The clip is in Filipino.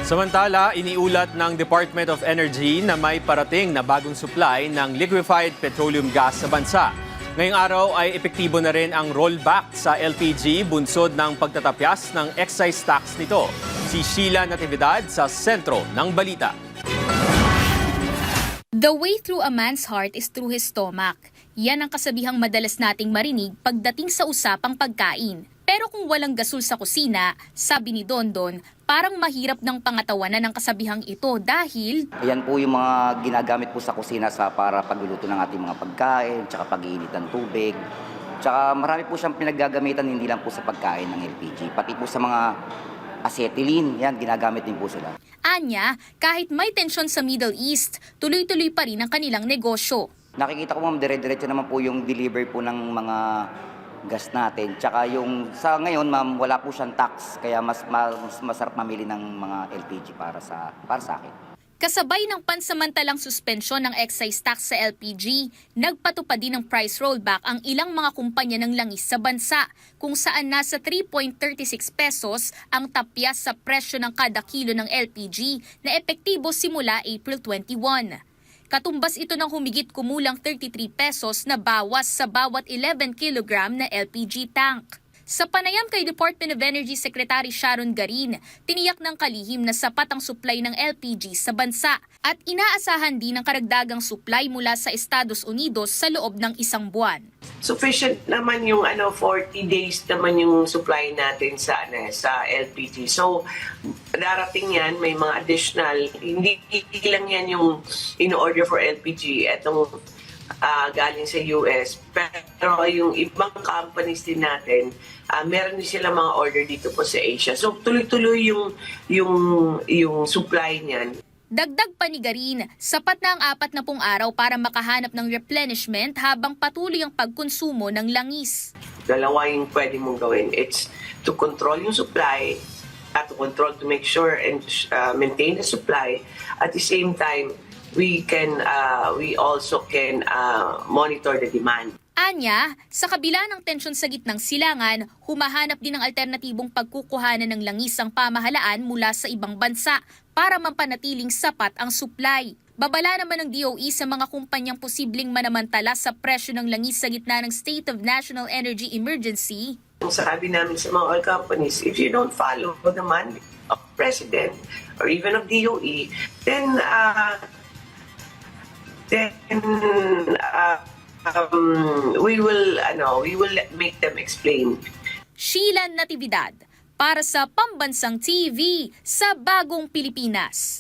Samantala, iniulat ng Department of Energy na may parating na bagong supply ng liquefied petroleum gas sa bansa. Ngayong araw ay epektibo na rin ang rollback sa LPG bunsod ng pagtatapyas ng excise tax nito. Si Sheila Natividad sa sentro ng balita. The way through a man's heart is through his stomach. Yan ang kasabihang madalas nating marinig pagdating sa usapang pagkain. Pero kung walang gasol sa kusina, sabi ni Dondon, parang mahirap ng pangatawanan ng kasabihang ito dahil Ayan po yung mga ginagamit po sa kusina para pagluluto ng ating mga pagkain, tsaka pag-iinit ng tubig. Tsaka marami po siyang pinaggagamitan hindi lang po sa pagkain ng LPG, pati po sa mga acetylene, yan, ginagamit din po sila. anya, kahit may tensyon sa Middle East, tuloy-tuloy pa rin ang kanilang negosyo. Nakikita ko ma'am, dire-diretso naman po yung delivery po ng mga gas natin. Tsaka yung sa ngayon ma'am, wala po siyang tax, kaya mas masarap mamili ng mga LPG para sa akin. Kasabay ng pansamantalang suspensyon ng excise tax sa LPG, nagpatupad din ng price rollback ang ilang mga kumpanya ng langis sa bansa, kung saan nasa 3.36 pesos ang tapyas sa presyo ng kada kilo ng LPG na epektibo simula April 21. Katumbas ito ng humigit kumulang 33 pesos na bawas sa bawat 11 kilogram na LPG tank. Sa panayam kay Department of Energy Secretary Sharon Garin, tiniyak ng kalihim na sapat ang supply ng LPG sa bansa at inaasahan din ang karagdagang supply mula sa Estados Unidos sa loob ng isang buwan. Sufficient naman yung 40 days naman yung supply natin sa LPG. So darating yan, may mga additional, hindi lang yan yung in-order for LPG etong galing sa US, pero yung ibang companies din natin, meron din sila mga order dito po sa Asia. So tuloy-tuloy yung supply niyan. Dagdag pa ni Garin, sapat na ang 40 araw para makahanap ng replenishment habang patuloy ang pagkonsumo ng langis. Dalawa yung pwede mong gawin. It's to control yung supply, to control, to make sure and maintain the supply. At the same time, we also can monitor the demand. Anya, sa kabila ng tensyon sa gitnang silangan, humahanap din ng alternatibong pagkukuhanan ng langis ang pamahalaan mula sa ibang bansa para mapanatiling sapat ang supply. Babala naman ng DOE sa mga kumpanyang posibleng manamantala sa presyo ng langis sa gitna ng State of National Energy Emergency. Sabi namin sa mga oil companies, if you don't follow the mandate of President or even of DOE, then we will make them explain. Sheila Natividad, para sa Pambansang TV sa Bagong Pilipinas.